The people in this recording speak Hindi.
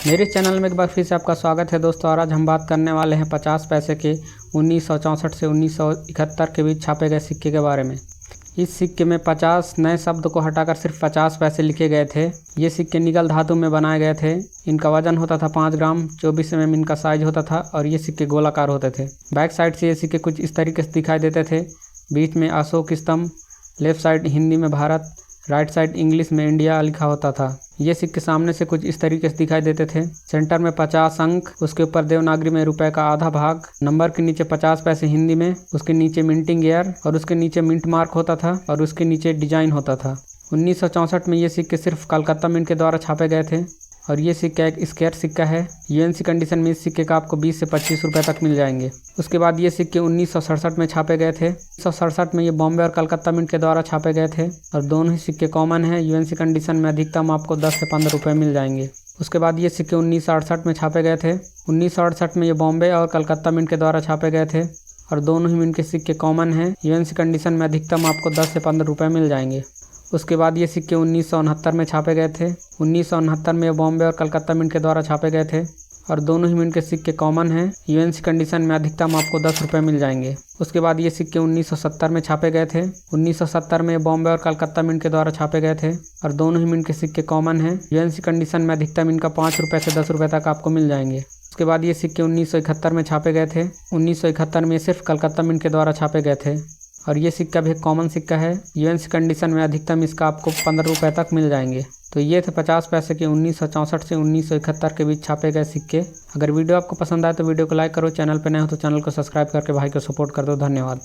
मेरे चैनल में एक बार फिर से आपका स्वागत है दोस्तों। और आज हम बात करने वाले हैं 50 पैसे के 1964 से 1971 के बीच छापे गए सिक्के के बारे में। इस सिक्के में 50 नए शब्द को हटाकर सिर्फ 50 पैसे लिखे गए थे। ये सिक्के निकल धातु में बनाए गए थे। इनका वजन होता था 5 ग्राम, 24 mm इनका साइज होता था और ये सिक्के गोलाकार होते थे। बैक साइड से ये सिक्के कुछ इस तरीके से दिखाई देते थे। बीच में अशोक स्तंभ, लेफ्ट साइड हिंदी में भारत, राइट साइड इंग्लिश में इंडिया लिखा होता था। ये सिक्के सामने से कुछ इस तरीके से दिखाई देते थे। सेंटर में 50 अंक, उसके ऊपर देवनागरी में रुपए का आधा भाग, नंबर के नीचे 50 पैसे हिंदी में, उसके नीचे मिंटिंग ईयर और उसके नीचे मिंट मार्क होता था और उसके नीचे डिजाइन होता था। 1964 में ये सिक्के सिर्फ कलकत्ता मिंट के द्वारा छापे गए थे और ये सिक्का एक स्क्वायर सिक्का है। यूएनसी कंडीशन में इस सिक्के का आपको 20 से 25 रुपए तक मिल जाएंगे। उसके बाद ये सिक्के 1967 में छापे गए थे। 1967 में ये बॉम्बे और कलकत्ता मिंट के द्वारा छापे गए थे और दोनों ही सिक्के कॉमन हैं। यूएनसी कंडीशन में अधिकतम आपको 10 से 15 रुपये मिल जाएंगे। उसके बाद ये सिक्के 1968 में छापे गए थे। 1968 में ये बॉम्बे और कलकत्ता मिंट के द्वारा छापे गए थे और दोनों ही मिंट के सिक्के कॉमन हैं। यूएनसी कंडीशन में अधिकतम आपको 10 से 15 रुपये मिल जाएंगे। उसके बाद ये सिक्के 1969 में छापे गए थे। 1969 में ये बॉम्बे और कलकत्ता मिंट के द्वारा छापे गए थे और दोनों ही मिंट के सिक्के कॉमन हैं। यूएनसी कंडीशन में अधिकतम आपको 10 रुपये मिल जाएंगे। उसके बाद ये सिक्के 1970 में छापे गए थे। 1970 में बॉम्बे और कलकत्ता मिंट के द्वारा छापे गए थे और दोनों ही मिंट के सिक्के कॉमन हैं। यूएनसी कंडीशन में अधिकतम इनका 5 रुपये से 10 रुपये तक आपको मिल जाएंगे। उसके बाद ये सिक्के 1971 में छापे गए थे। 1971 में सिर्फ कलकत्ता मिंट के द्वारा छापे गए थे और ये सिक्का भी एक कॉमन सिक्का है। यूएनसी कंडीशन में अधिकतम इसका आपको 15 रुपये तक मिल जाएंगे। तो ये थे 50 पैसे के 1964 से 1971 के बीच छापे गए सिक्के। अगर वीडियो आपको पसंद आए तो वीडियो को लाइक करो, चैनल पर नए हो तो चैनल को सब्सक्राइब करके भाई को सपोर्ट कर दो। धन्यवाद।